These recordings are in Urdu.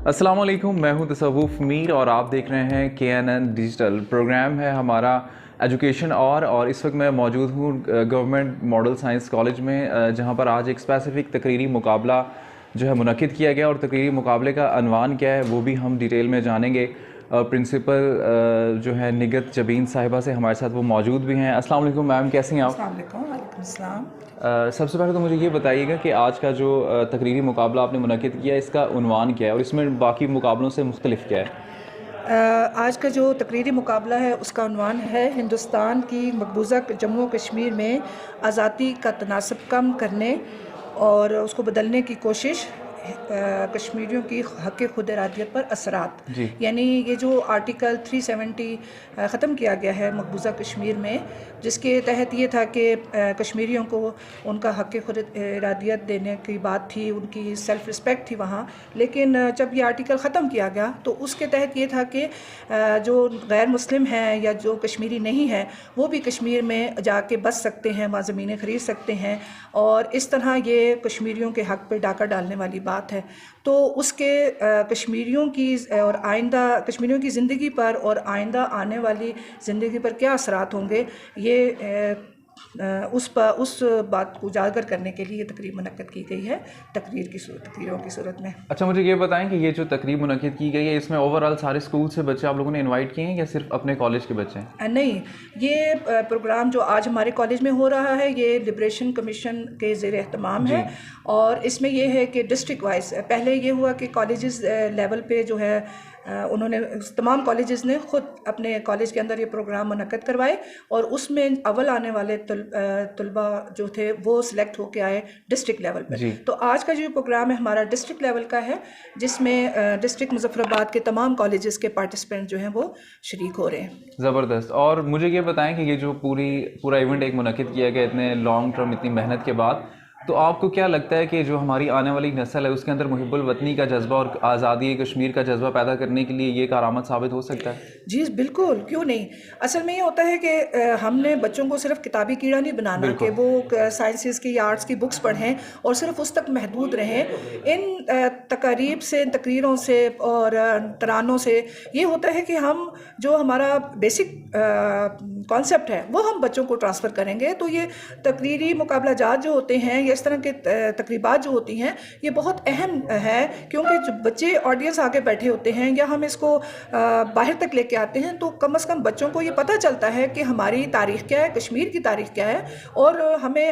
السلام علیکم، میں ہوں تصوف میر اور آپ دیکھ رہے ہیں KNN ڈیجیٹل۔ پروگرام ہے ہمارا ایجوکیشن اور اس وقت میں موجود ہوں گورنمنٹ ماڈل سائنس کالج میں، جہاں پر آج ایک اسپیسیفک تقریری مقابلہ جو ہے منعقد کیا گیا، اور تقریری مقابلے کا عنوان کیا ہے وہ بھی ہم ڈیٹیل میں جانیں گے۔ پرنسپل جو ہے نگت جبین صاحبہ سے ہمارے ساتھ وہ موجود بھی ہیں۔ السلام علیکم میم، کیسی ہیں آپ؟ السلام علیکم۔ وعلیکم السلام۔ سب سے پہلے تو مجھے یہ بتائیے گا کہ آج کا جو تقریری مقابلہ آپ نے منعقد کیا ہے اس کا عنوان کیا ہے، اور اس میں باقی مقابلوں سے مختلف کیا ہے؟ آج کا جو تقریری مقابلہ ہے اس کا عنوان ہے ہندوستان کی مقبوضہ جموں و کشمیر میں آزادی کا تناسب کم کرنے اور اس کو بدلنے کی کوشش، کشمیریوں کی حق خود ارادیت پر اثرات۔ جی، یعنی یہ جو آرٹیکل 370 ختم کیا گیا ہے مقبوضہ کشمیر میں، جس کے تحت یہ تھا کہ کشمیریوں کو ان کا حق خود ارادیت دینے کی بات تھی، ان کی سیلف رسپیکٹ تھی وہاں، لیکن جب یہ آرٹیکل ختم کیا گیا تو اس کے تحت یہ تھا کہ جو غیر مسلم ہیں یا جو کشمیری نہیں ہیں وہ بھی کشمیر میں جا کے بس سکتے ہیں، وہاں زمینیں خرید سکتے ہیں، اور اس طرح یہ کشمیریوں کے حق پہ ڈاکہ ڈالنے والی بات ہے۔ تو اس کے کشمیریوں کی اور آئندہ کشمیریوں کی زندگی پر اور آئندہ آنے والی زندگی پر کیا اثرات ہوں گے، یہ اس بات کو اجاگر کرنے کے لیے یہ تقریب منعقد کی گئی ہے تقریروں کی صورت میں۔ اچھا مجھے یہ بتائیں کہ یہ جو تقریب منعقد کی گئی ہے اس میں اوور آل سارے اسکول سے بچے آپ لوگوں نے انوائٹ کیے ہیں یا صرف اپنے کالج کے بچے ہیں؟ نہیں، یہ پروگرام جو آج ہمارے کالج میں ہو رہا ہے یہ لبریشن کمیشن کے زیر اہتمام ہے، اور اس میں یہ ہے کہ ڈسٹرکٹ وائز پہلے یہ ہوا کہ کالجز لیول پہ جو ہے انہوں نے تمام کالجز نے خود اپنے کالج کے اندر یہ پروگرام منعقد کروائے، اور اس میں اول آنے والے طلباء جو تھے وہ سلیکٹ ہو کے آئے ڈسٹرکٹ لیول پہ۔ تو آج کا جو پروگرام ہے ہمارا ڈسٹرکٹ لیول کا ہے، جس میں ڈسٹرکٹ مظفر آباد کے تمام کالجز کے پارٹیسپینٹ جو ہیں وہ شریک ہو رہے ہیں۔ زبردست۔ اور مجھے یہ بتائیں کہ یہ جو پورا ایونٹ ایک منعقد کیا گیا اتنے لانگ ٹرم اتنی محنت کے بعد، تو آپ کو کیا لگتا ہے کہ جو ہماری آنے والی نسل ہے اس کے اندر محب الوطنی کا جذبہ اور آزادی کشمیر کا جذبہ پیدا کرنے کے لیے یہ کارآمد ثابت ہو سکتا ہے؟ جی بالکل، کیوں نہیں۔ اصل میں یہ ہوتا ہے کہ ہم نے بچوں کو صرف کتابی کیڑا نہیں بنانا کہ وہ سائنسز کی یا آرٹس کی بکس پڑھیں اور صرف اس تک محدود رہیں۔ ان تقاریب سے، ان تقریروں سے اور ترانوں سے یہ ہوتا ہے کہ ہم جو ہمارا بیسک کانسیپٹ ہے وہ ہم بچوں کو ٹرانسفر کریں گے۔ تو یہ تقریری مقابلہ جات جو ہوتے ہیں یا اس طرح کے تقریبات جو ہوتی ہیں یہ بہت اہم ہے، کیونکہ جو بچے آڈینس آگے بیٹھے ہوتے ہیں یا ہم اس کو باہر تک لے کے آتے ہیں تو کم از کم بچوں کو یہ پتہ چلتا ہے کہ ہماری تاریخ کیا ہے، کشمیر کی تاریخ کیا ہے، اور ہمیں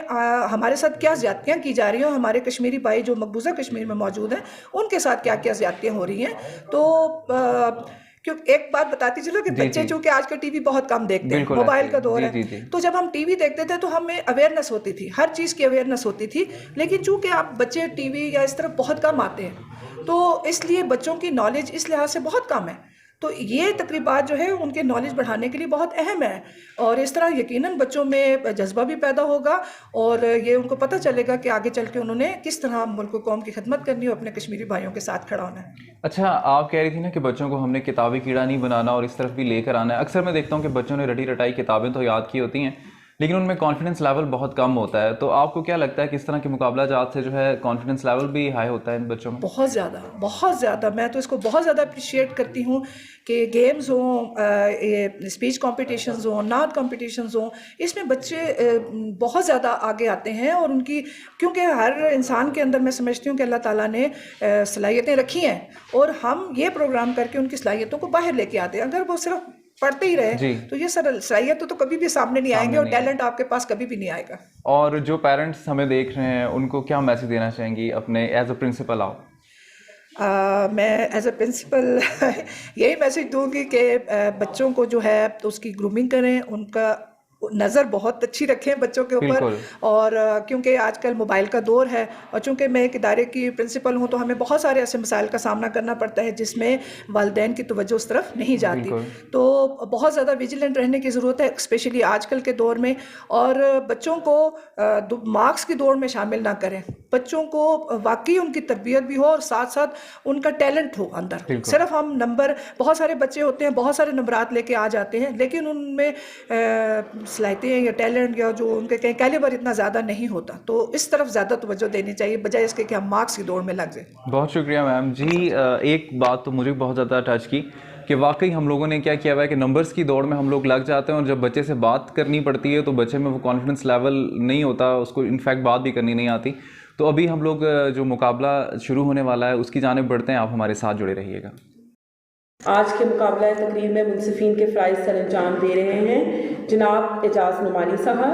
ہمارے ساتھ کیا زیادتیاں کی جا رہی ہیں، ہمارے کشمیری بھائی جو مقبوضہ کشمیر میں موجود ہیں ان کے ساتھ کیا کیا زیادتیاں ہو رہی ہیں۔ تو کیونکہ ایک بات بتاتی چلو کہ بچے چونکہ آج کل ٹی وی بہت کم دیکھتے ہیں، موبائل کا دور ہے، تو جب ہم ٹی وی دیکھتے تھے تو ہمیں اویئرنیس ہوتی تھی، ہر چیز کی اویئرنیس ہوتی تھی، لیکن چونکہ آپ بچے ٹی وی یا اس طرف بہت کم آتے ہیں تو اس لیے بچوں کی نالج اس لحاظ سے بہت کم ہے۔ تو یہ تقریبات جو ہے ان کے نالج بڑھانے کے لیے بہت اہم ہے، اور اس طرح یقیناً بچوں میں جذبہ بھی پیدا ہوگا اور یہ ان کو پتہ چلے گا کہ آگے چل کے انہوں نے کس طرح ملک و قوم کی خدمت کرنی اور اپنے کشمیری بھائیوں کے ساتھ کھڑا ہونا ہے۔ اچھا آپ کہہ رہی تھی نا کہ بچوں کو ہم نے کتابی کیڑا نہیں بنانا اور اس طرف بھی لے کر آنا ہے۔ اکثر میں دیکھتا ہوں کہ بچوں نے رٹی رٹائی کتابیں تو یاد کی ہوتی ہیں لیکن ان میں کانفیڈنس لیول بہت کم ہوتا ہے، تو آپ کو کیا لگتا ہے کہ اس طرح کے مقابلہ جات سے جو ہے کانفیڈنس لیول بھی ہائی ہوتا ہے ان بچوں میں؟ بہت زیادہ، بہت زیادہ۔ میں تو اس کو بہت زیادہ اپریشیٹ کرتی ہوں کہ گیمز ہوں، اسپیچ کمپٹیشنز ہوں، نعت کمپٹیشنز ہوں، اس میں بچے بہت زیادہ آگے آتے ہیں، اور ان کی کیونکہ ہر انسان کے اندر میں سمجھتی ہوں کہ اللہ تعالیٰ نے صلاحیتیں رکھی ہیں، اور ہم یہ پروگرام کر کے ان کی صلاحیتوں کو باہر لے کے آتے ہیں۔ اگر وہ صرف پڑھتے ہی رہے تو یہ صلاحیت تو کبھی بھی سامنے نہیں آئیں گے، اور ٹیلنٹ آپ کے پاس کبھی بھی نہیں آئے گا۔ اور جو پیرنٹس ہمیں دیکھ رہے ہیں ان کو کیا میسج دینا چاہیں گی اپنے ایز اے پرنسپل آپ؟ میں ایز اے پرنسپل یہی میسج دوں گی کہ بچوں کو جو ہے اس کی گرومنگ کریں، ان کا نظر بہت اچھی رکھیں بچوں کے اوپر، اور کیونکہ آج کل موبائل کا دور ہے، اور چونکہ میں ایک ادارے کی پرنسپل ہوں تو ہمیں بہت سارے ایسے مسائل کا سامنا کرنا پڑتا ہے جس میں والدین کی توجہ اس طرف نہیں جاتی، تو بہت زیادہ ویجیلنٹ رہنے کی ضرورت ہے اسپیشلی آج کل کے دور میں، اور بچوں کو مارکس کی دوڑ میں شامل نہ کریں، بچوں کو واقعی ان کی تربیت بھی ہو اور ساتھ ساتھ ان کا ٹیلنٹ ہو اندر۔ صرف ہم نمبر، بہت سارے بچے ہوتے ہیں بہت سارے نمبرات لے کے آ جاتے ہیں لیکن ان میں صلاحیتیں یا ٹیلنٹ یا جو ان کے کہیں کیلیبر اتنا زیادہ نہیں ہوتا, تو اس طرف زیادہ توجہ دینی چاہیے بجائے اس کے کہ ہم مارکس کی دوڑ میں لگ جائیں. بہت شکریہ میم. جی ایک بات تو مجھے بہت زیادہ ٹچ کی کہ واقعی ہم لوگوں نے کیا کیا ہوا ہے کہ نمبرز کی دوڑ میں ہم لوگ لگ جاتے ہیں, اور جب بچے سے بات کرنی پڑتی ہے تو بچے میں وہ کانفیڈنس لیول نہیں ہوتا, اس کو انفیکٹ بات بھی کرنی نہیں آتی. تو ابھی ہم لوگ جو مقابلہ شروع ہونے والا ہے اس کی جانب بڑھتے ہیں, آپ ہمارے ساتھ جڑے رہیے گا. آج کے مقابلہ تقریر میں منصفین کے فرائض سر انجام دے رہے ہیں جناب اعجاز نعمانی صاحب,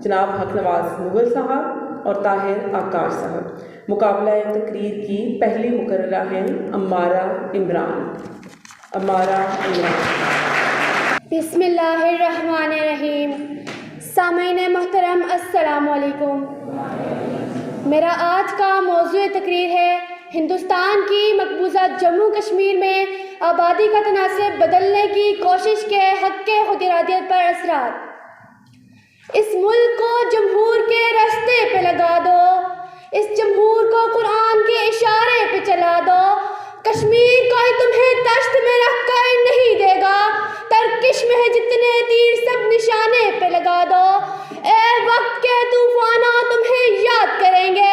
جناب حق نواز مغل صاحب اور طاہر آکار صاحب. مقابلہ تقریر کی پہلی مقررہ ہیں امارہ عمران. امارہ عمران. بسم اللہ الرحمن الرحیم. سامعین محترم السلام علیکم. میرا آج کا موضوع تقریر ہے ہندوستان کی مقبوضہ جموں کشمیر میں آبادی کا تناسب بدلنے کی کوشش کے حق کے خود ارادیت پر اثرات. اس ملک کو جمہور کے راستے پہ لگا دو, اس جمہور کو قرآن کے اشارے پہ چلا دو. کشمیر کوئی تمہیں دشت میں رکھ کر نہیں دے گا, ترکش میں جتنے تیر سب نشانے پہ لگا دو. اے وقت کے طوفانوں تمہیں یاد کریں گے,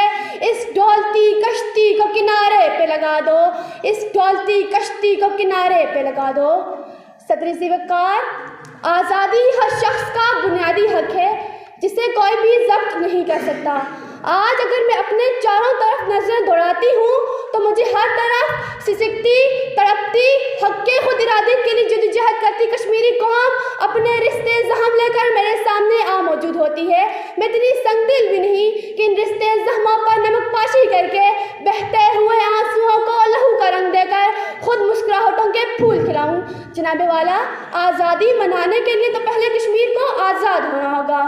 اس ڈولتی کشتی کو کنارے پہ لگا دو, اس ڈولتی کشتی کو کنارے پہ لگا دو. صدر ذی وقار, آزادی ہر شخص کا بنیادی حق ہے جسے کوئی بھی ضبط نہیں کر سکتا. آج اگر میں اپنے چاروں طرف نظریں دوڑاتی ہوں تو مجھے ہر طرف سسکتی, تڑپتی, حق کے خود ارادیت کے لیے جدوجہد کرتی کشمیری قوم اپنے رشتے زخم لے کر میرے سامنے آ موجود ہوتی ہے. میں اتنی سنگ دل بھی نہیں کہ ان رشتے زخموں پر نمک پاشی کر کے بہتے ہوئے آنسوؤں کو لہو کا رنگ دے کر خود مسکراہٹوں کے پھول کھلاؤں. جناب والا, آزادی منانے کے لیے تو پہلے کشمیر کو آزاد ہونا ہوگا.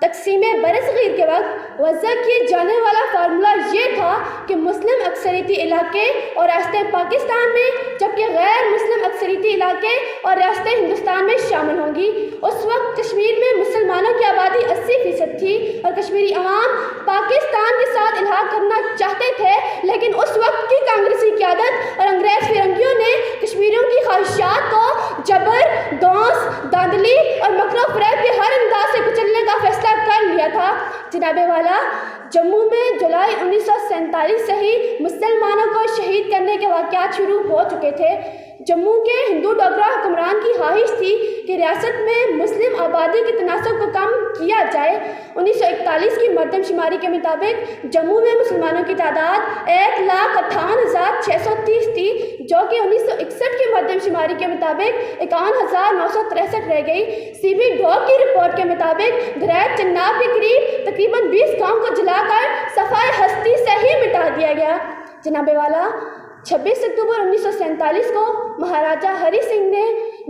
تقسیم برصغیر کے وقت وضع کیے جانے والا فارمولہ یہ تھا کہ مسلم اکثریتی علاقے اور ریاستیں پاکستان میں جبکہ غیر مسلم اکثریتی علاقے اور ریاستیں ہندوستان میں شامل ہوں گی. اس وقت کشمیر میں مسلمانوں کی آبادی 80% تھی اور کشمیری عوام پاکستان کے ساتھ الحاق کرنا چاہتے تھے, لیکن اس وقت کی کانگریسی قیادت اور انگریز فرنگیوں نے کشمیریوں کی خواہشات کو جبر, دونس, داندلی اور مکر و فریب کے ہر انداز سے کچلنے کا فیصلہ کر لیا تھا. جناب والا, جموں میں جولائی 1947 سے ہی مسلمانوں کو شہید کرنے کے واقعات شروع ہو چکے تھے. جموں کے ہندو ڈوگرا حکمران کی خواہش تھی کہ ریاست میں مسلم آبادی کے تناسب کو کم کیا جائے. 1941 کی مردم شماری کے مطابق جموں میں مسلمانوں کی تعداد 1,58,630 تھی, جو کہ 1961 کی مردم شماری کے مطابق 51,963 رہ گئی. سی بی ڈوگ کی رپورٹ کے مطابق گریٹ چناب کے قریب تقریباً 20 گاؤں کو جلا کر صفائے ہستی سے ہی مٹا دیا گیا. جناب والا, 26 اکتوبر 1947 کو مہاراجہ ہری سنگھ نے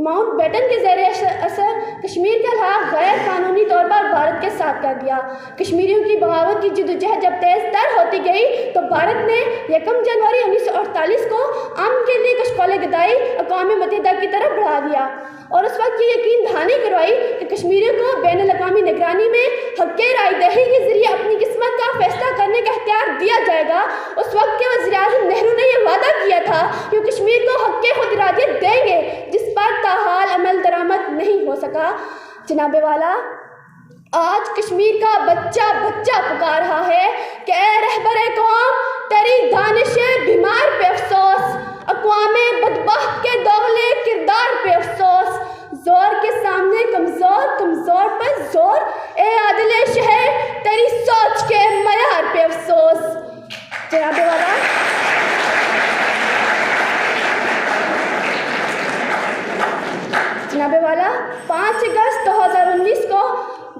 ماؤنٹ بیٹن کے زیر اثر کشمیر کا الحاق غیر قانونی طور پر بھارت کے ساتھ کر دیا. کشمیریوں کی بغاوت کی جدوجہد جب تیز تر ہوتی گئی تو بھارت نے 1 جنوری 1948 کو امن کے لیے کشکول گدائی اقوام متحدہ کی طرف بڑھا دیا اور اس وقت یہ یقین دہانی کروائی کہ کشمیریوں کو بین الاقوامی نگرانی میں حق رائے دہی کے ذریعے اپنی قسمت کا فیصلہ کرنے کا اختیار دیا جائے گا. اس وقت کے وزیر اعظم نہرو نے یہ وعدہ کیا تھا کہ وہ کشمیر کو حق خود ارادیت دیں گے, جس پر تاحال عمل درآمد نہیں ہو سکا. جناب والا, آج کشمیر کا بچہ بچہ پکار رہا ہے کہ اے رہبر قوم, تیری دانش بیمار پہ افسوس, اقوام بدبخت کے دوغلے کردار پہ افسوس, زور کے سامنے کمزور, کمزور پر زور, اے عادل شہر تیری سوچ کے معیار پہ افسوس. جناب والا, جناب والا, 5 اگست 2019 کو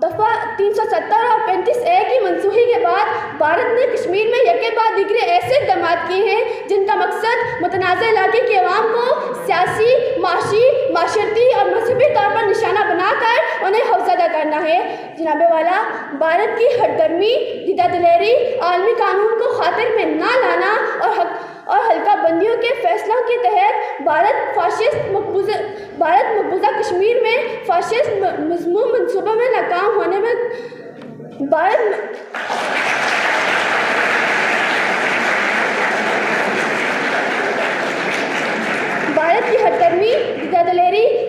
دفعہ 370 اور 35A کی منسوخی کے بعد بھارت نے کشمیر میں یکے بعد دیگرے ایسے اقدامات کیے ہیں جن کا مقصد متنازع علاقے کے عوام کو سیاسی, معاشی, معاشرتی اور مذہبی طور پر نشانہ بنا کر انہیں خوفزدہ کرنا ہے. جناب والا, بھارت کی ہٹ درمی, دیدہ دلیری, عالمی قانون کو خاطر میں نہ لانا اور حلقہ بندیوں کے فیصلوں کے تحت بھارت مقبوضہ کشمیر میں فاشسٹ مذموم منصوبوں میں ناکام ہونے میں بھارت کی ہٹ درمی, دیدہ دلیری,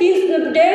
1.5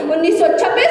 1926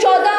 14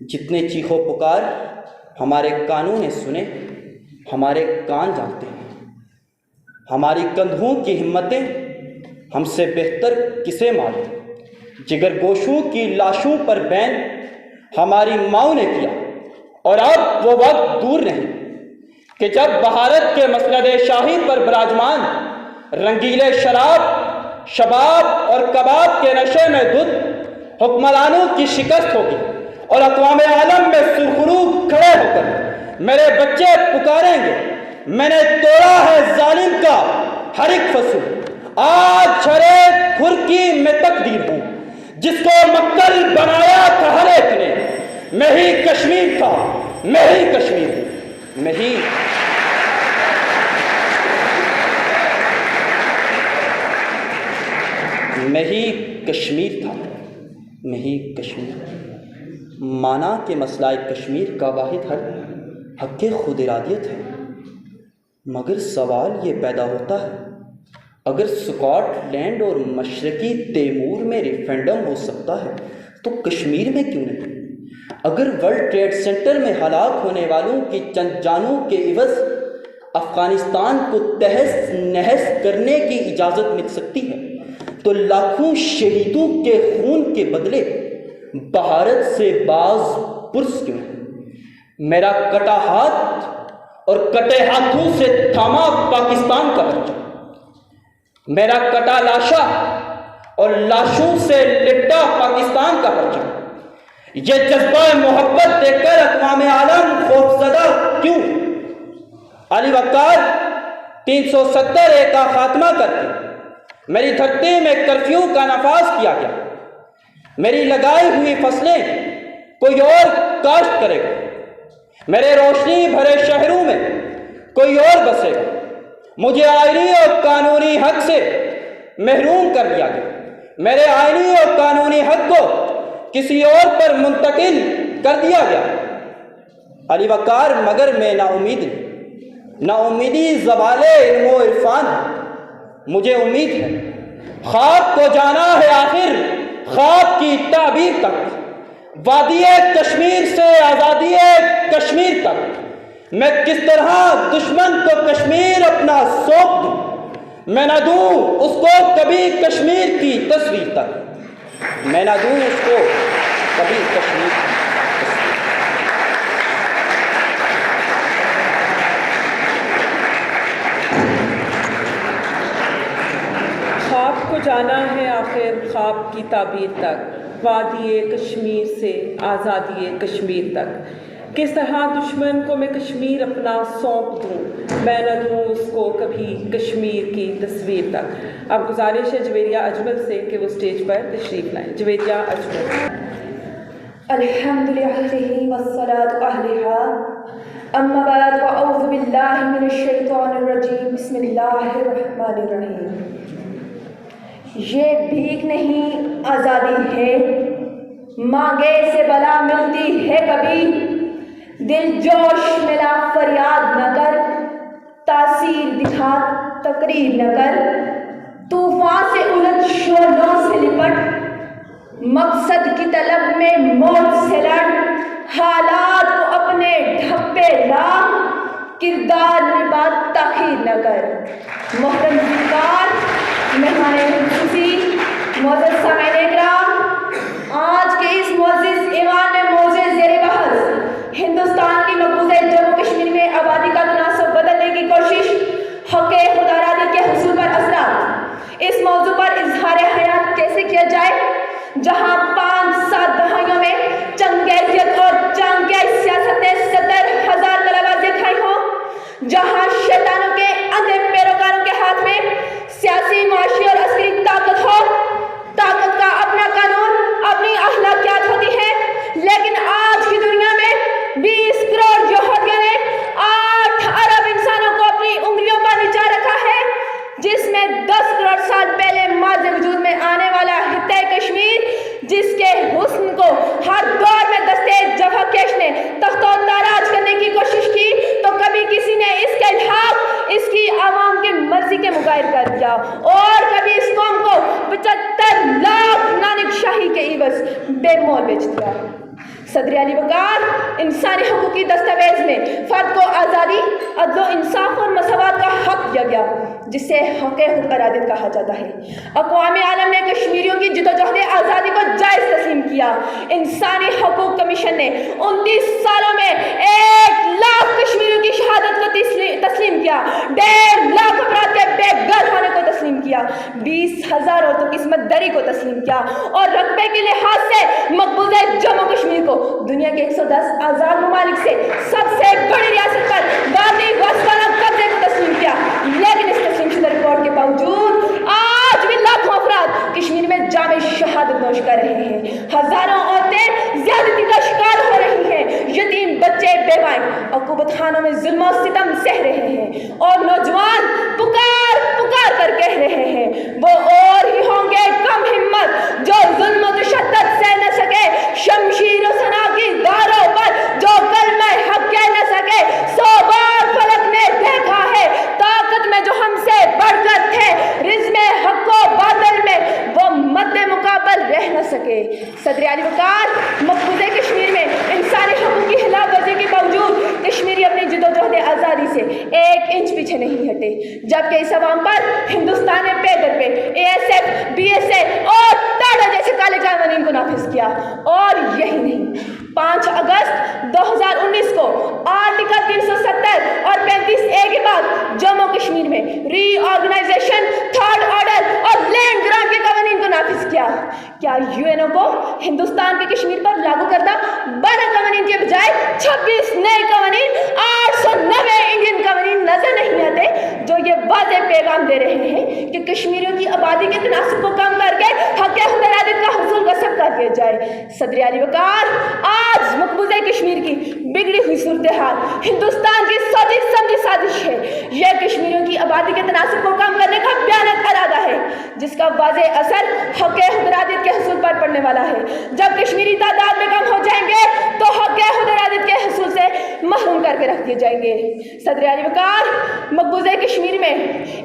جتنے چیخو پکار ہمارے کانوں نے سنے، ہمارے کان جانتے ہیں، ہماری کندھوں کی ہمتیں ہم سے بہتر کسے معلوم، جگر گوشوں کی لاشوں پر بین ہماری ماؤں نے کیا، اور اب وہ وقت دور نہیں کہ جب بھارت کے مسند شاہی پر براجمان رنگیلے شراب، شباب اور کباب کے نشے میں دھت حکمرانوں کی شکست ہوگی، اور اقوام عالم میں سرخرو کھڑے ہو کر میرے بچے پکاریں گے، میں نے توڑا ہے ظالم کا ہر ایک فصول، آج چھڑے کھرکی میں تقدیر ہوں، جس کو مکل بنایا تھا ہر ایک نے، میں ہی کشمیر تھا، میں ہی کشمیر ہوں، میں ہی کشمیر تھا، میں ہی کشمیر۔ مانا کہ مسئلہ کشمیر کا واحد حل حق خود ارادیت ہے، مگر سوال یہ پیدا ہوتا ہے، اگر اسکاٹ لینڈ اور مشرقی تیمور میں ریفرینڈم ہو سکتا ہے تو کشمیر میں کیوں نہیں؟ اگر ورلڈ ٹریڈ سینٹر میں ہلاک ہونے والوں کی چند جانوں کے عوض افغانستان کو تہس نہس کرنے کی اجازت مل سکتی ہے تو لاکھوں شہیدوں کے خون کے بدلے بھارت سے باز پرس کیوں ہے؟ میرا کٹا ہاتھ اور کٹے ہاتھوں سے تھاما پاکستان کا بچہ، میرا کٹا لاشا اور لاشوں سے لٹا پاکستان کا پرچم، یہ جذبہ محبت دیکھ کر اقوام عالم خوفزدہ کیوں؟ علی وقار 370 کا خاتمہ کر کے میری دھرتی میں کرفیو کا نفاذ کیا گیا، میری لگائی ہوئی فصلیں کوئی اور کاشت کرے گا، میرے روشنی بھرے شہروں میں کوئی اور بسے گا، مجھے آئینی اور قانونی حق سے محروم کر دیا گیا، میرے آئینی اور قانونی حق کو کسی اور پر منتقل کر دیا گیا۔ علی وقار مگر میں نا امید نہیں، نا امیدی زوال علم و عرفان ہے، مجھے امید ہے خواب کو جانا ہے آخر خواب کی تعبیر تک، وادی کشمیر سے آزادی کشمیر تک، میں کس طرح دشمن کو کشمیر اپنا سونپ دوں، میں نہ دوں اس کو کبھی کشمیر کی تصویر تک، میں نہ دوں اس کو کبھی کشمیر کی تصویر۔ خواب کو جانا ہے آخر خواب کی تعبیر تک، وادی کشمیر سے آزادی کشمیر تک، کس طرح دشمن کو میں کشمیر اپنا سونپ دوں، میں نہ دوں اس کو کبھی کشمیر کی تصویر تک۔ اب گزارش ہے جویریہ اجمل سے کہ وہ اسٹیج پر تشریف لائیں۔ جویریہ اجمل۔ الحمد لله والصلاة أهلها أما بعد فأعوذ بالله من الشيطان الرجيم بسم الله الرحمن الرحيم۔ یہ بھیک نہیں آزادی ہے، مانگے سے بلا ملتی ہے کبھی، دل جوش ملا فریاد نہ کر، تاثیر دکھا تقریر نہ کر، طوفان سے الجھ شعلوں سے لپٹ، مقصد کی طلب میں موت سے لڑ، حالات کو اپنے ڈھپے لا، کردار نبھا تاخیر نہ کر۔ محترم ذکار، مہمان خصوصی، معزز سامعین کرام، آج کے اس معزز ایوان میں موضوع زیر بحث ہندوستان کی مقبوضہ جموں کشمیر میں آبادی کا تناسب بدلنے کی کوشش، حق خود ارادی کے حصول پر اثرات۔ اس موضوع پر اظہار حیات کیسے کیا جائے جہاں 5-7 دہائیوں میں چنگیزیت اور چانکیہ سیاست نے 70,000 کلابازیاں کھائی ہوں، جہاں شیطانوں کے اندھے پیروکاروں کے ہاتھ میں سیاسی، معاشی اور عسکری طاقت ہو، طاقت کا اپنا قانون، اپنی اخلاقیات ہوتی ہے، لیکن آج کی دنیا میں 20 کروڑ یہودیوں نے 8 ارب انسانوں کو اپنی انگلیوں پر نچا رکھا ہے، جس میں 10 کروڑ سال پہلے ماضی وجود میں آنے والا خطہ کشمیر، جس کے حسن کو ہر دور میں دستے جبہہ کش نے تخت و تاراج کرنے کی کوشش کی تو کبھی کسی نے اس کے الحاق اس کی عوام کی مرضی کے مغایر کر دیا، اور کبھی اس قوم کو 75 لاکھ نانک شاہی کے عوض بے مول بیچ دیا۔ صدر علی وقار انسانی حقوق کی دستاویز میں فرد کو آزادی، عدل و انصاف اور مساوات کا حق دیا گیا، جسے حق خود ارادیت کہا جاتا ہے۔ اقوام عالم نے کشمیریوں کی جدوجہد آزادی کو جائز تسلیم کیا۔ انسانی حقوق کمیشن نے 29 سالوں میں 1 لاکھ کشمیریوں کی شہادت کو تسلیم کیا، 1.5 لاکھ افراد کے بے گھر ہونے کو تسلیم کیا، 20,000 عورتوں کی عصمت دری کو تسلیم کیا، اور رقبے کے لحاظ سے مقبوضہ جموں کشمیر کو دنیا کے 110 آزاد ممالک سے سب سے بڑی ریاست پر ذاتی واسطانہ قبضے کو تسلیم کیا۔ لیکن اس تسلیم شدہ رپورٹ کے باوجود آج بھی لاکھوں افراد کشمیر میں جامع شہادت نوش کر رہے ہیں، ہزاروں عورتیں زیادتی کا شکار ہو رہی ہیں، یتیم بچے بیوائیں عقوبت خانوں میں ظلم و ستم سہ رہے ہیں، اور نوجوان پکار پکار کر کہہ رہے ہیں وہ اور ہی ہوں گے کم ہمت جو ظلم و تشدد سہ نہ سکے، شمشیر و سنا کی داروں پر جو کلمہ حق کہہ نہ سکے۔ 100 بار فلک نے دیکھا ہے طاقت میں جو ہم سے بڑھ کر تھے، رزم حق و باطل میں وہ مد مقابل رہ نہ سکے۔ صدر علی وقار مقبوضہ کشمیر میں انسانی حقوق کی خلاف ورزی کے باوجود کشمیری اپنی جدوجہد آزادی سے 1 انچ پیچھے نہیں ہٹے، جبکہ اس عوام پر ہندوستان نے پے در پہ ASF، BSA اور ٹاٹا جیسے کالے قوانین کو نافذ کیا۔ اور یہی نہیں، 5 اگست 2019 کو آرٹیکل 370 اور 35A کے بعد جموں کشمیر میں ری آرگنائزیشن، تھرڈ آرڈر اور لینڈ گرانٹ کے قوانین کو نافذ کیا۔ کیا UNO کو ہندوستان کے کشمیر پر لاگو کردہ 12 قوانین کے بجائے 26 نئے قوانین، 890 انڈین قوانین نظر نہیں آتے جو یہ واضح پیغام دے رہے ہیں کہ کشمیریوں کی آبادی کے تناسب کو کم کر کے حق خود ارادیت کا حصول غصب کر دیا جائے؟ صدر علی وقار آج مقبوضہ کشمیر کی بگڑی ہوئی صورتحال ہندوستان کی سوچی سمجھی سازش ہے۔ یہ کشمیریوں کی آبادی کے تناسب کو کم کرنے کا بیانت ارادہ ہے، جس کا واضح اثر حق خود ارادیت کے حصول پر پڑنے والا ہے۔ جب کشمیری تعداد میں کم ہو جائیں گے تو حق خود ارادیت کے حصول سے محروم کر کے رکھ دیے جائیں گے۔ صدر علی وقار مقبوضہ کشمیر میں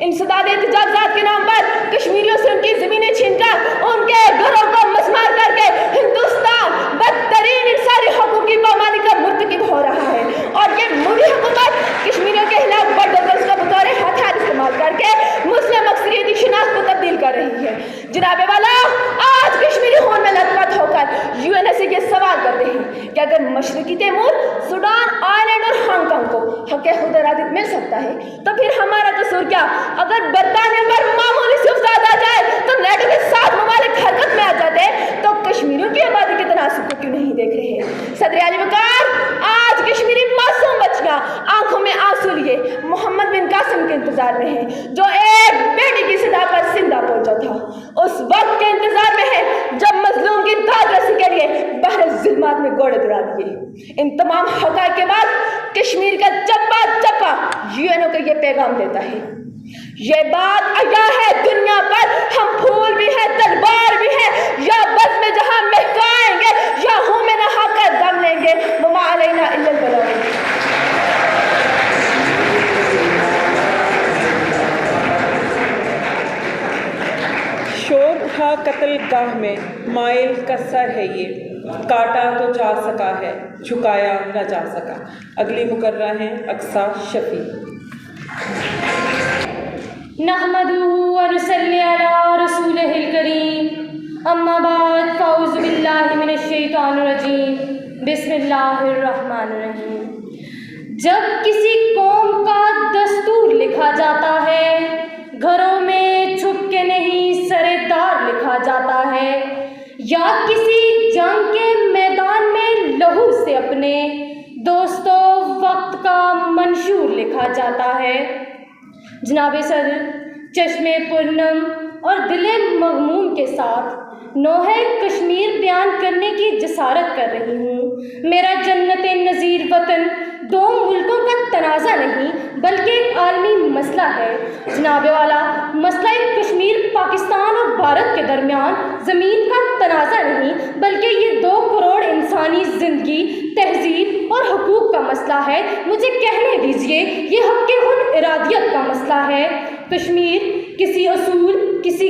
انسداد تجاوزات کے نام پر کشمیریوں سے ان کی زمینیں چھین کر ان کے گھروں کو مسمار کر کے ہندوستان بدترین انسانی حقوق کی پامالی کا مرتکب ہو رہا ہے، اور یہ موڈی حکومت کشمیریوں کے خلاف بلڈوزرز کا بطور ہتھیار استعمال کر کے مسلم اکثریتی شناخت کو تبدیل کر رہی ہے۔ جناب والا آج کشمیری خون میں لت پت ہو کر UN سے یہ سوال کرتے ہیں کہ اگر مشرقی تیمور، سوڈان، آئرلینڈ اور ہانگ کانگ کو حق خود ارادیت مل سکتا ہے تو پھر ہمارا قصور کیا؟ اگر برطانیہ پر معمولی سی افساد آ جائے تو نیٹو کے 7 ممالک حرکت میں آ جاتے تو کشمیریوں کی آبادی کے تناسب کو کیوں نہیں دیکھ رہے؟ صدر علی وقار آج کشمیری معصوم بچیاں آنکھوں میں آنسو لیے محمد بن قاسم کے انتظار میں ہیں، جو ایک بیٹی کی صدا پر زندہ پہنچا تھا، اس وقت کے انتظار میں ہے جب مظلوم کی داد رسی کے لیے بحر ظلمات میں گوڑے دوڑا دیے۔ ان تمام حقائق کے بعد کشمیر کا چپا چپا UNO کو یہ پیغام دیتا ہے، یہ بات عیاں ہے دنیا پر، ہم پھول بھی ہیں تلوار بھی ہیں، یا بز میں جہاں مہکائیں گے یا ہوں میں نہا کر دم لیں گے، وما علینا الا البلاغ۔ شور اٹھا قتل گاہ میں مائل کا سر ہے یہ، کاٹا تو جا سکا ہے جھکایا نہ جا سکا۔ اگلی مقررہ ہیں اقصیٰ شفیع۔ نحمدہ ونصلی علی رسولہ الکریم، اما بعد فاعوذ باللہ من الشیطان الرجیم، بسم اللہ الرحمن الرحیم۔ جب کسی قوم کا دستور لکھا جاتا ہے، گھروں میں چھپ کے نہیں سرے دار لکھا جاتا ہے، یا کسی جنگ کے میدان میں لہو سے اپنے دوستوں وقت کا منشور لکھا جاتا ہے۔ جناب صدر چشم پرنم اور دل مغموم کے ساتھ نوحہ کشمیر بیان کرنے کی جسارت کر رہی ہوں۔ میرا جنت نظیر وطن 2 ملکوں کا تنازع نہیں بلکہ ایک عالمی مسئلہ ہے۔ جناب والا مسئلہ کشمیر پاکستان اور بھارت کے درمیان زمین کا تنازع نہیں بلکہ یہ 2 کروڑ انسانی زندگی، تہذیب اور حقوق کا مسئلہ ہے۔ مجھے کہنے دیجئے یہ حق خود ارادیت کا مسئلہ ہے۔ کشمیر کسی اصول، کسی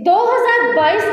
2022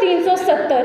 370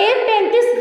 135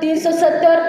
370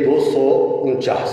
249।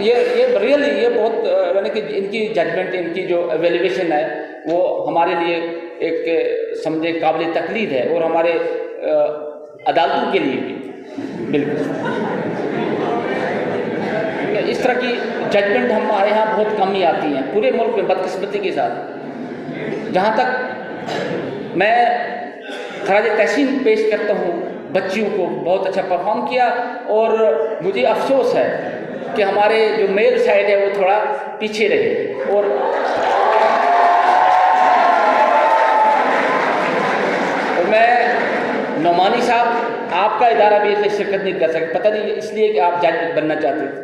یہ ریئلی یہ بہت یعنی کہ ان کی ججمنٹ، ان کی جو ایویلیویشن ہے وہ ہمارے لیے ایک سمجھے قابل تقلید ہے، اور ہمارے عدالتوں کے لیے بھی بالکل اس طرح کی ججمنٹ ہمارے یہاں بہت کم ہی آتی ہیں پورے ملک میں بدقسمتی کے ساتھ۔ جہاں تک میں خراج تحسین پیش کرتا ہوں بچیوں کو، بہت اچھا پرفارم کیا، اور مجھے افسوس ہے کہ ہمارے جو میل سائڈ ہے وہ تھوڑا پیچھے رہے، اور میں نعمانی صاحب آپ کا ادارہ بھی اس شرکت نہیں کر سکتے، پتہ نہیں اس لیے کہ آپ جج بننا چاہتے تھے۔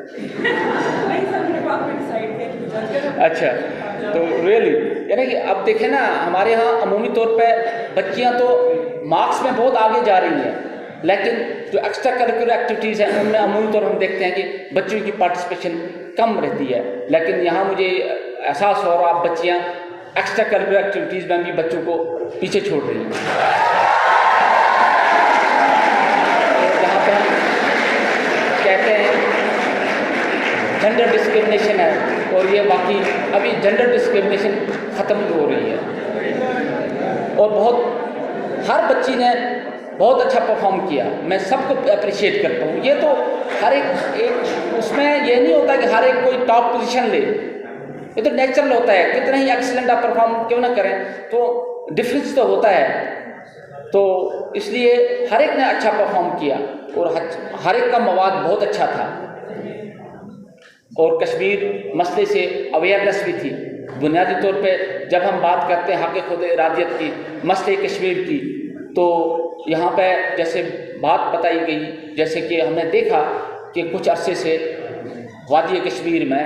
اچھا، تو ریئلی یعنی کہ اب دیکھیں نا ہمارے یہاں عمومی طور پہ بچیاں تو مارکس میں بہت آگے جا رہی ہیں، لیکن جو ایکسٹرا کریکولر ایکٹیویٹیز ہیں ان میں عمومی طور ہم دیکھتے ہیں کہ بچوں کی پارٹیسپیشن کم رہتی ہے، لیکن یہاں مجھے احساس ہو رہا اب بچیاں ایکسٹرا کریکولر ایکٹیویٹیز میں بھی بچوں کو پیچھے چھوڑ رہی ہیں۔ جہاں پہ ہم کہتے ہیں جنڈر ڈسکرمنیشن ہے، اور یہ باقی ابھی جنڈر ڈسکرمنیشن ختم ہو رہی ہے، اور بہت ہر بچی نے بہت اچھا پرفارم کیا، میں سب کو اپریشیٹ کرتا ہوں۔ یہ تو ہر ایک اس میں یہ نہیں ہوتا کہ ہر ایک کوئی ٹاپ پوزیشن لے، یہ تو نیچرل ہوتا ہے، کتنا ہی ایکسیلنٹ آپ پرفارم کیوں نہ کریں تو ڈفرینس تو ہوتا ہے، تو اس لیے ہر ایک نے اچھا پرفارم کیا، اور ہر ایک کا مواد بہت اچھا تھا، اور کشمیر مسئلے سے اویئرنیس بھی تھی۔ بنیادی طور پہ جب ہم بات کرتے ہیں حق خود ارادیت کی، مسئلے کشمیر کی، تو یہاں پہ جیسے بات بتائی گئی، جیسے کہ ہم نے دیکھا کہ کچھ عرصے سے وادی کشمیر میں،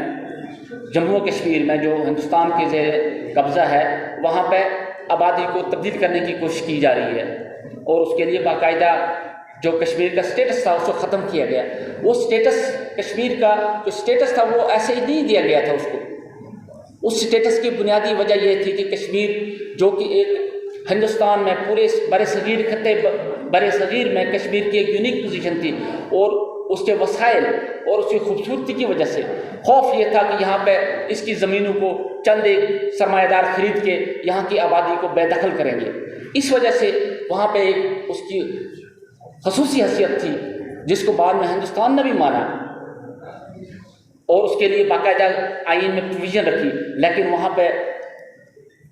جموں کشمیر میں جو ہندوستان کے زیر قبضہ ہے، وہاں پہ آبادی کو تبدیل کرنے کی کوشش کی جا رہی ہے، اور اس کے لیے باقاعدہ جو کشمیر کا سٹیٹس تھا اس کو ختم کیا گیا۔ وہ سٹیٹس کشمیر کا جو سٹیٹس تھا وہ ایسے ہی نہیں دیا گیا تھا اس کو، اس سٹیٹس کی بنیادی وجہ یہ تھی کہ کشمیر جو کہ ایک ہندوستان میں پورے برِ صغیر خطے برِ صغیر میں کشمیر کی ایک یونیک پوزیشن تھی، اور اس کے وسائل اور اس کی خوبصورتی کی وجہ سے خوف یہ تھا کہ یہاں پہ اس کی زمینوں کو چند ایک سرمایہ دار خرید کے یہاں کی آبادی کو بے دخل کریں گے۔ اس وجہ سے وہاں پہ ایک اس کی خصوصی حیثیت تھی جس کو بعد میں ہندوستان نے بھی مانا، اور اس کے لیے باقاعدہ آئین میں پروویژن رکھی، لیکن وہاں پہ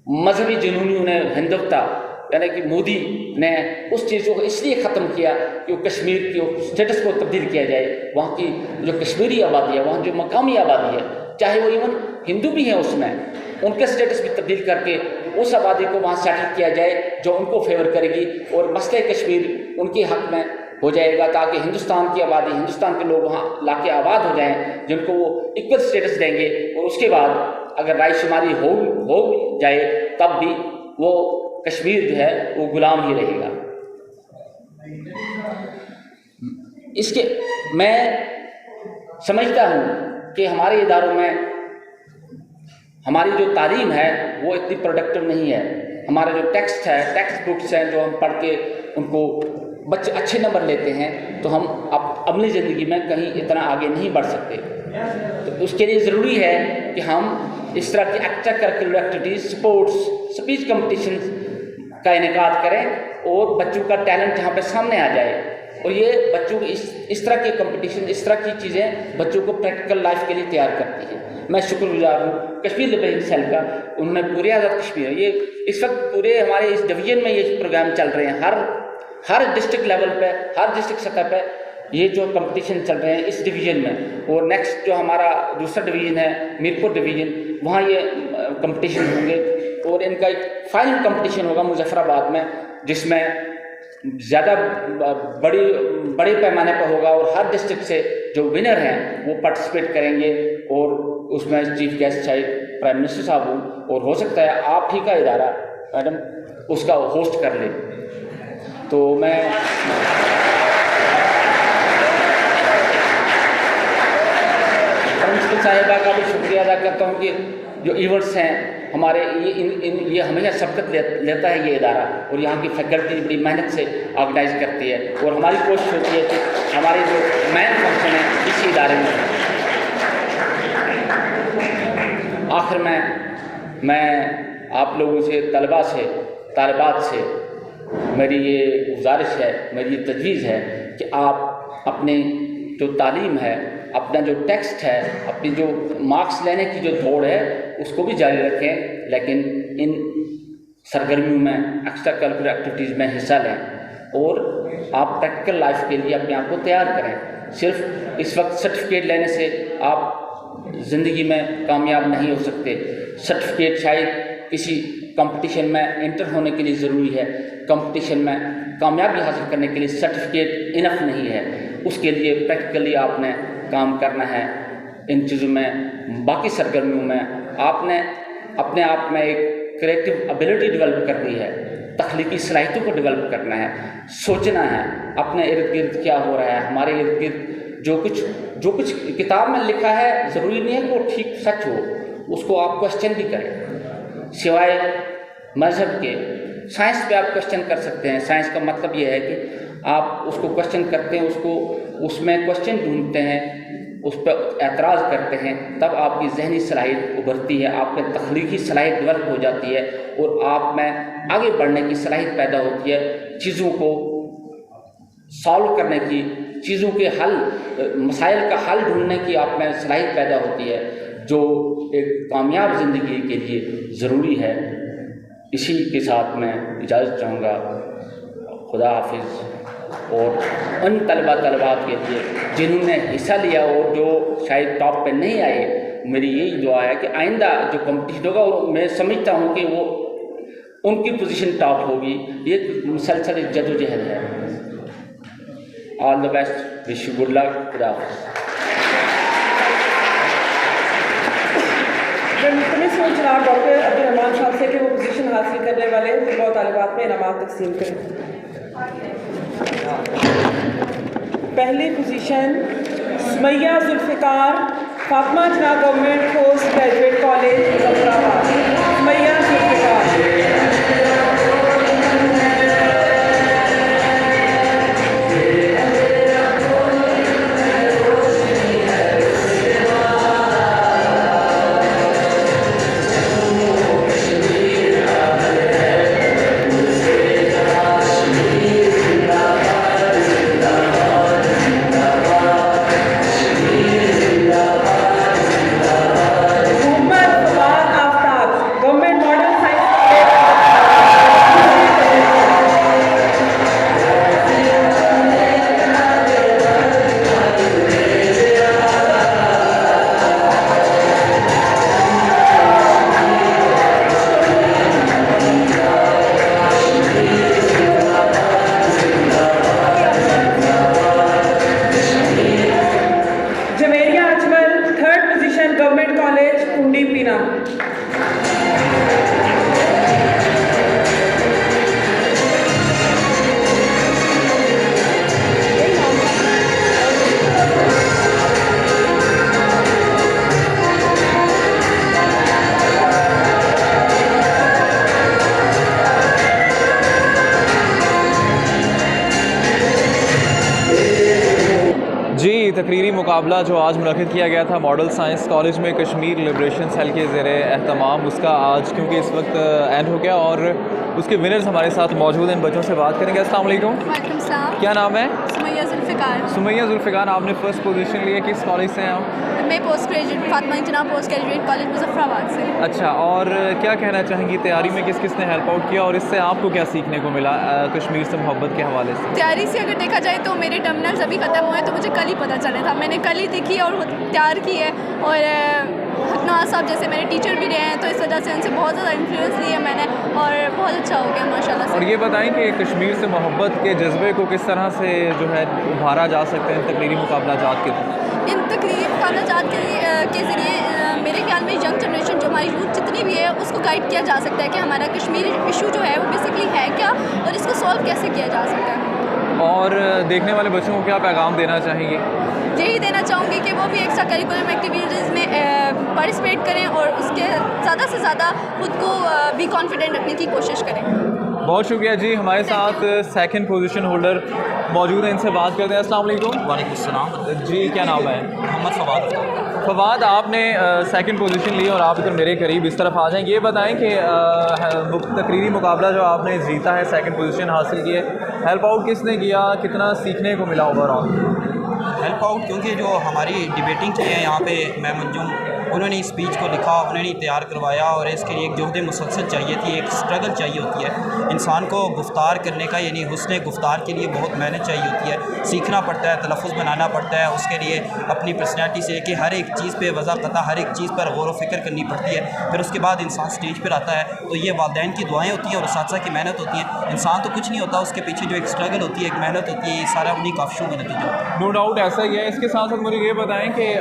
مذہبی جنونیوں نے ہندوتا یعنی کہ مودی نے اس چیز کو اس لیے ختم کیا کہ وہ کشمیر کی سٹیٹس کو تبدیل کیا جائے، وہاں کی جو کشمیری آبادی ہے، وہاں جو مقامی آبادی ہے، چاہے وہ ایون ہندو بھی ہیں اس میں، ان کے سٹیٹس بھی تبدیل کر کے اس آبادی کو وہاں سیٹل کیا جائے جو ان کو فیور کرے گی، اور مسئلہ کشمیر ان کے حق میں ہو جائے گا، تاکہ ہندوستان کی آبادی، ہندوستان کے لوگ وہاں لا کے آباد ہو جائیں، جن کو وہ ایکول سٹیٹس دیں گے، اور اس کے بعد اگر رائے شماری ہو جائے تب بھی وہ کشمیر جو ہے وہ غلام ہی رہے گا۔ اس کے میں سمجھتا ہوں کہ ہمارے اداروں میں ہماری جو تعلیم ہے وہ اتنی پروڈکٹیو نہیں ہے، ہمارا جو ٹیکسٹ ہے، ٹیکسٹ بکس ہیں جو ہم پڑھ کے ان کو بچے اچھے نمبر لیتے ہیں، تو ہم اب عملی زندگی میں کہیں اتنا آگے نہیں بڑھ سکتے۔ تو اس کے لیے ضروری ہے کہ ہم اس طرح کی extra curricular activities, sports, speech competitions کا انعقاد کریں، اور بچوں کا ٹیلنٹ یہاں پہ سامنے آ جائے، اور یہ بچوں کی اس طرح کے کمپٹیشن، اس طرح کی چیزیں بچوں کو پریکٹیکل لائف کے لیے تیار کرتی ہیں۔ میں شکر گزار ہوں کشمیر لبریشن سیل کا، انہوں نے پورے آزاد کشمیر، یہ اس وقت پورے ہمارے اس ڈویژن میں یہ پروگرام چل رہے ہیں، ہر ڈسٹرکٹ لیول پہ، ہر ڈسٹرکٹ سطح پہ یہ جو کمپٹیشن چل رہے ہیں اس ڈویژن میں، اور نیکسٹ جو ہمارا دوسرا ڈویژن ہے میرپور ڈویژن، وہاں یہ کمپٹیشن ہوں گے، اور ان کا ایک فائنل کمپٹیشن ہوگا مظفر آباد میں، جس میں زیادہ بڑے پیمانے پہ ہوگا، اور ہر ڈسٹرکٹ سے جو ونر ہیں وہ پارٹیسپیٹ کریں گے، اور اس میں چیف گیسٹ شاید پرائم منسٹر صاحب ہوں، اور ہو سکتا ہے آپ ہی کا ادارہ میڈم اس کا ہوسٹ کر لے۔ تو میں پرنسپل صاحبہ کا بھی شکریہ ادا کرتا ہوں کہ جو ایونٹس ہیں ہمارے یہ ہمیشہ سبقت لیتا ہے یہ ادارہ، اور یہاں کی فیکلٹی بڑی محنت سے آرگنائز کرتی ہے، اور ہماری کوشش ہوتی ہے کہ ہمارے جو مین فنکشن ہیں اسی ادارے میں آخر میں آپ لوگوں سے طلباء سے طالبات سے میری یہ گزارش ہے، میری یہ تجویز ہے کہ آپ اپنے جو تعلیم ہے، اپنا جو ٹیکسٹ ہے، اپنی جو مارکس لینے کی جو دوڑ ہے اس کو بھی جاری رکھیں، لیکن ان سرگرمیوں میں ایکسٹرا کریکولر ایکٹیویٹیز میں حصہ لیں اور آپ پریکٹیکل لائف کے لیے اپنے آپ کو تیار کریں۔ صرف اس وقت سرٹیفکیٹ لینے سے آپ زندگی میں کامیاب نہیں ہو سکتے۔ سرٹیفکیٹ شاید کسی کمپٹیشن میں انٹر ہونے کے لیے ضروری ہے، کمپٹیشن میں کامیابی حاصل کرنے کے لیے سرٹیفکیٹ انف نہیں ہے، اس کے لیے پریکٹیکلی آپ نے کام کرنا ہے۔ ان چیزوں میں، باقی سرگرمیوں میں آپ نے اپنے آپ میں ایک کریٹو ابیلٹی ڈیولپ کرنی ہے، تخلیقی صلاحیتوں کو ڈیولپ کرنا ہے، سوچنا ہے اپنے ارد گرد کیا ہو رہا ہے، ہمارے ارد گرد جو کچھ کتاب میں لکھا ہے ضروری نہیں ہے کہ وہ ٹھیک سچ ہو، اس کو آپ کوشچن بھی کریں۔ سوائے مذہب کے سائنس پہ آپ کوشچن کر سکتے ہیں۔ سائنس کا مطلب یہ ہے کہ آپ اس کو کوشچن کرتے ہیں، اس میں کوشچن ڈھونڈتے ہیں، اس پہ اعتراض کرتے ہیں، تب آپ کی ذہنی صلاحیت ابھرتی ہے، آپ میں تخلیقی صلاحیت ڈیولپ ہو جاتی ہے اور آپ میں آگے بڑھنے کی صلاحیت پیدا ہوتی ہے، چیزوں کو سالو کرنے کی، چیزوں کے حل، مسائل کا حل ڈھونڈنے کی آپ میں صلاحیت پیدا ہوتی ہے، جو ایک کامیاب زندگی کے لیے ضروری ہے۔ اسی کے ساتھ میں اجازت چاہوں گا، خدا حافظ۔ اور ان طلبات کے لیے جنہوں نے حصہ لیا اور جو شاید ٹاپ پہ نہیں آئے، میری یہی دعا ہے کہ آئندہ جو کمپٹیشن ہوگا، اور میں سمجھتا ہوں کہ وہ ان کی پوزیشن ٹاپ ہوگی، یہ مسلسل جد و جہد ہے۔ All the best, wish you good luck, خدا حافظ۔ میں سوچ رہا ڈاکٹر عبدالرحمان صاحب سے کہ وہ پوزیشن حاصل کرنے والے طلباء و طالبات میں انعامات تقسیم کریں۔ پہلی position Sumaiya Zulfiqar, Fatima Jinnah government post graduate college Muzaffarabad. Sumaiya Zulfiqar. تقریری مقابلہ جو آج منعقد کیا گیا تھا ماڈل سائنس کالج میں کشمیر لبریشن سیل کے زیر اہتمام، اس کا آج کیونکہ اس وقت اینڈ ہو گیا اور اس کے ونرز ہمارے ساتھ موجود ہیں، ان بچوں سے بات کریں گے۔ السلام علیکم۔ وعلیکم السلام۔ کیا نام ہے؟ سمیہ ذوالفقار۔ سمیہ ذوالفقار، آپ نے فرسٹ پوزیشن لی ہے، کس کالج سے ہیں آپ؟ میں پوسٹ گریجویٹ فاطمہ جناح پوسٹ گریجویٹ کالج مظفرآباد سے۔ اچھا، اور کیا کہنا چاہیں گی تیاری میں کس کس نے ہیلپ آؤٹ کیا اور اس سے آپ کو کیا سیکھنے کو ملا کشمیر سے محبت کے حوالے سے؟ تیاری سے اگر دیکھا جائے تو میرے ٹرمنلز ابھی ختم ہوئے تو مجھے کل ہی پتہ چلا تھا، میں نے کل ہی دیکھی اور تیار کی ہے، اور حقنواز صاحب جیسے میرے ٹیچر بھی رہے ہیں تو اس وجہ سے ان سے بہت زیادہ انفلوئنس لی ہے میں نے، اور بہت اچھا ہو گیا ماشاء اللہ سے۔ اور یہ بتائیں کہ کشمیر سے محبت کے جذبے کو کس طرح سے جو ہے ابھارا جا سکتا ہے تقریری مقابلہ جات کے ذریعے؟ ان تقریری مقابلہ جات کے ذریعے میرے خیال میں ینگ جنریشن جو ہماری یوتھ جتنی بھی ہے اس کو گائیڈ کیا جا سکتا ہے کہ ہمارا کشمیر ایشو جو ہے وہ بیسکلی ہے کیا اور اس کو سولو کیسے کیا جا سکتا ہے۔ اور دیکھنے والے بچوں کو کیا پیغام دینا چاہیں گے؟ یہی دینا چاہوں گی کہ وہ بھی ایکسٹرا کریکولم ایکٹیویٹیز میں پارٹیسپیٹ کریں اور اس کے زیادہ سے زیادہ خود کو بھی کانفیڈنٹ رکھنے کی کوشش کریں۔ بہت شکریہ جی. ہمارے ساتھ سیکنڈ پوزیشن ہولڈر موجود ہیں, ان سے بات کرتے ہیں. السلام علیکم. وعلیکم السلام جی, کیا نام ہے؟ محمد فواد. فواد, آپ نے سیکنڈ پوزیشن لی اور آپ ادھر میرے قریب اس طرف آ جائیں. یہ بتائیں کہ تقریری مقابلہ جو آپ نے جیتا ہے, سیکنڈ پوزیشن حاصل کی ہے, ہیلپ آؤٹ کس نے کیا, کتنا سیکھنے کو ملا اوور آل؟ ہیلپ آؤٹ کیونکہ جو ہماری ڈبیٹنگ کی ہے یہاں پہ میں منجم, انہوں نے اسپیچ کو لکھا, انہوں نے تیار کروایا, اور اس کے لیے ایک جہد مسلسل چاہیے تھی, ایک اسٹرگل چاہیے ہوتی ہے انسان کو گفتار کرنے کا, یعنی حسن گفتار کے لیے بہت محنت چاہیے ہوتی ہے, سیکھنا پڑتا ہے, تلفظ بنانا پڑتا ہے, اس کے لیے اپنی پرسنالٹی سے کہ ہر ایک چیز پہ وضع قطع ہر ایک چیز پر غور و فکر کرنی پڑتی ہے. پھر اس کے بعد انسان اسٹیج پر آتا ہے تو یہ والدین کی دعائیں ہوتی ہیں اور اساتذہ کی محنت ہوتی ہیں. انسان تو کچھ نہیں ہوتا, اس کے پیچھے جو ایک اسٹرگل ہوتی ہے, ایک محنت ہوتی ہے, یہ سارا انہیں کافشوں کا نتیجہ ہوتا ہے. نو ڈاؤٹ ایسا ہی ہے. اس کے ساتھ ساتھ مجھے یہ بتائیں کہ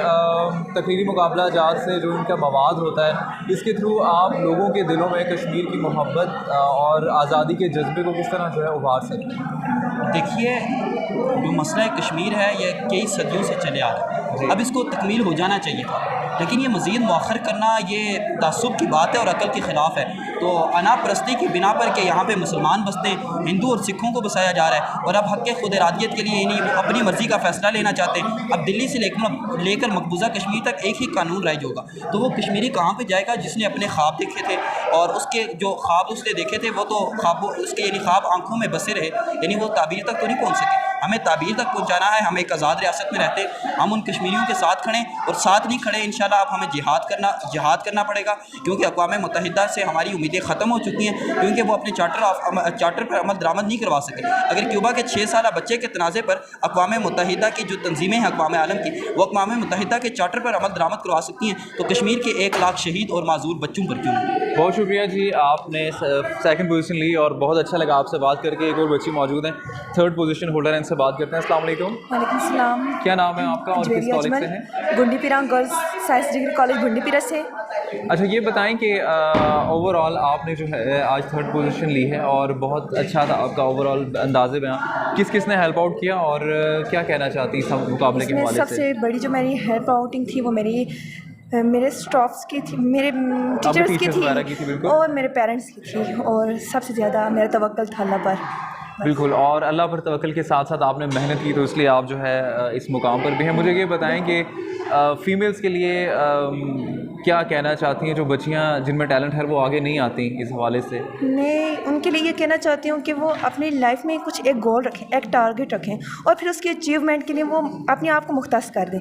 تقریری مقابلہ جات سے جو ان کا مواد ہوتا ہے, اس کے تھرو آپ لوگوں کے دلوں میں کشمیر کی محبت اور آزادی کے جذبے کو کس طرح جو ہے ابھار سکتے ہیں؟ دیکھیے, جو مسئلہ کشمیر ہے یہ کئی صدیوں سے چلے آ رہا ہے, اب اس کو تکمیل ہو جانا چاہیے تھا, لیکن یہ مزید مؤخر کرنا یہ تعصب کی بات ہے اور عقل کے خلاف ہے. تو انا پرستی کی بنا پر کہ یہاں پہ مسلمان بستے ہیں, ہندو اور سکھوں کو بسایا جا رہا ہے, اور اب حق خود ارادیت کے لیے یعنی وہ اپنی مرضی کا فیصلہ لینا چاہتے ہیں. اب دلی سے لے کر مقبوضہ کشمیر تک ایک ہی قانون رائج ہوگا, تو وہ کشمیری کہاں پہ جائے گا جس نے اپنے خواب دیکھے تھے, اور اس کے جو خواب اس نے دیکھے تھے وہ تو خواب اس کے یعنی خواب آنکھوں میں بسے رہے, یعنی وہ تعبیر تک تو نہیں پہنچ سکے. ہمیں تعبیر تک پہنچانا ہے, ہم ایک آزاد ریاست میں رہتے, ہم ان کشمیریوں کے ساتھ کھڑیں, اور ساتھ نہیں کھڑے انشاءاللہ اب ہمیں جہاد کرنا پڑے گا, کیونکہ اقوام متحدہ سے ہماری امیدیں ختم ہو چکی ہیں, کیونکہ وہ اپنے چارٹر پر عمل درآمد نہیں کروا سکے. اگر کیوبا کے 6 سالہ بچے کے تنازع پر اقوام متحدہ کی جو تنظیمیں ہیں اقوام عالم کی, وہ اقوام متحدہ کے چارٹر پر عمل درآمد کروا سکتی ہیں, تو کشمیر کے 1 لاکھ شہید اور معذور بچوں پر کیوں نہیں؟ بہت شکریہ جی, آپ نے سیکنڈ پوزیشن لی اور بہت اچھا لگا آپ سے بات کر کے. ایک اور بچی موجود ہیں, تھرڈ پوزیشن ہولڈر ہیں, ان سے بات کرتے ہیں. السلام علیکم. وعلیکم السلام. کیا نام ہے آپ کا اور کس کالج سے ہیں؟ گنڈی پیرا گرلز سائنس ڈگری کالج گنڈی پیرا سے. اچھا, یہ بتائیں کہ اوور آل آپ نے جو ہے آج تھرڈ پوزیشن لی ہے اور بہت اچھا تھا آپ کا اوور آل انداز بیاں, کس نے ہیلپ آؤٹ کیا اور کیا کہنا چاہتی سب مقابلے کے حوالے سے؟ سب سے بڑی جو میری ہیلپ آؤٹنگ تھی وہ میرے اسٹافس کی تھی, میرے ٹیچرس کی تھی اور میرے پیرنٹس کی تھی, اور سب سے زیادہ میرا توکل تھا اللہ پر. بالکل, اور اللہ پر توکل کے ساتھ ساتھ آپ نے محنت کی, تو اس لیے آپ جو ہے اس مقام پر بھی ہیں. مجھے یہ بتائیں کہ فیمیلز کے لیے کیا کہنا چاہتی ہیں, جو بچیاں جن میں ٹیلنٹ ہے وہ آگے نہیں آتی اس حوالے سے؟ میں ان کے لیے یہ کہنا چاہتی ہوں کہ وہ اپنی لائف میں کچھ ایک گول رکھیں, ایک ٹارگیٹ رکھیں, اور پھر اس کی اچیومنٹ کے لیے وہ اپنے آپ کو مختص کر دیں.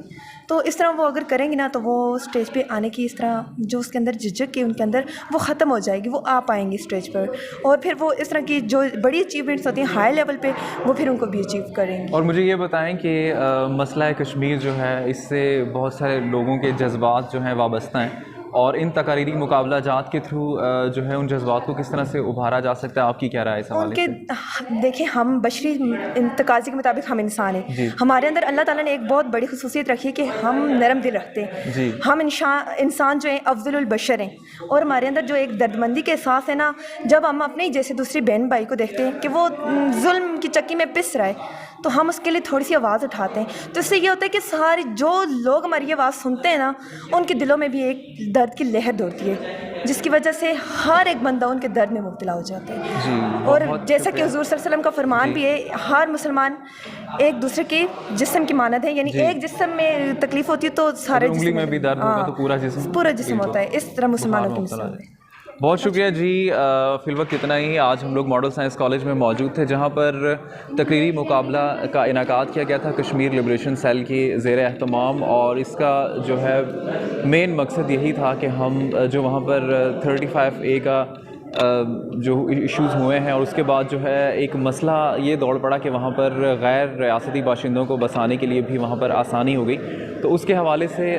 تو اس طرح وہ اگر کریں گی نا تو وہ اسٹیج پہ آنے کی اس طرح جو اس کے اندر جھجک ہے ان کے اندر وہ ختم ہو جائے گی, وہ آ پائیں گی اسٹیج پر, اور پھر وہ اس طرح کی جو بڑی اچیومنٹس ہوتی ہیں ہائی لیول پہ وہ پھر ان کو بھی اچیو کریں گے. اور مجھے یہ بتائیں کہ مسئلہ کشمیر جو ہے اس سے بہت سارے لوگوں کے جذبات جو ہیں وابستہ ہیں, اور ان تقاریری مقابلہ جات کے تھرو جو ہے ان جذبات کو کس طرح سے ابھارا جا سکتا ہے, آپ کی کیا رائے اس حوالے سے؟ دیکھیں, ہم بشری تقاضے کے مطابق ہم انسان ہیں, ہمارے اندر اللہ تعالیٰ نے ایک بہت بڑی خصوصیت رکھی ہے کہ ہم نرم دل رکھتے ہیں, ہم انسان جو ہیں افضل البشر ہیں, اور ہمارے اندر جو ایک دردمندی کے احساس ہے نا, جب ہم اپنے جیسے دوسری بہن بھائی کو دیکھتے ہیں کہ وہ ظلم کی چکی میں پس رہا ہے, تو ہم اس کے لیے تھوڑی سی آواز اٹھاتے ہیں. تو اس سے یہ ہوتا ہے کہ سارے جو لوگ ہماری آواز سنتے ہیں نا, ان کے دلوں میں بھی ایک درد کی لہر دوڑتی ہے, جس کی وجہ سے ہر ایک بندہ ان کے درد میں مبتلا ہو جاتا ہے. اور جیسا کہ حضور صلی اللہ علیہ وسلم کا فرمان بھی ہے, ہر مسلمان ایک دوسرے کے جسم کی مانند ہے, یعنی ایک جسم میں تکلیف ہوتی ہے تو سارے جسم میں بھی درد ہوگا تو پورا جسم ہوتا ہے. اس طرح مسلمانوں کی مثال ہے. بہت شکریہ جی. فی الوقت اتنا ہی. آج ہم لوگ ماڈل سائنس کالج میں موجود تھے, جہاں پر تقریری مقابلہ کا انعقاد کیا گیا تھا کشمیر لبریشن سیل کی زیر اہتمام, اور اس کا جو ہے مین مقصد یہی تھا کہ ہم جو وہاں پر 35A کا جو ایشوز ہوئے ہیں, اور اس کے بعد جو ہے ایک مسئلہ یہ دوڑ پڑا کہ وہاں پر غیر ریاستی باشندوں کو بسانے کے لیے بھی وہاں پر آسانی ہو گئی. تو اس کے حوالے سے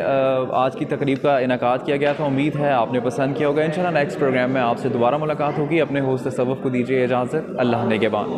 آج کی تقریب کا انعقاد کیا گیا تھا. امید ہے آپ نے پسند کیا ہوگا. انشاءاللہ نیکسٹ پروگرام میں آپ سے دوبارہ ملاقات ہوگی. اپنے ہوسٹ تصوف کو دیجیے اجازت. اللہ نگہبان.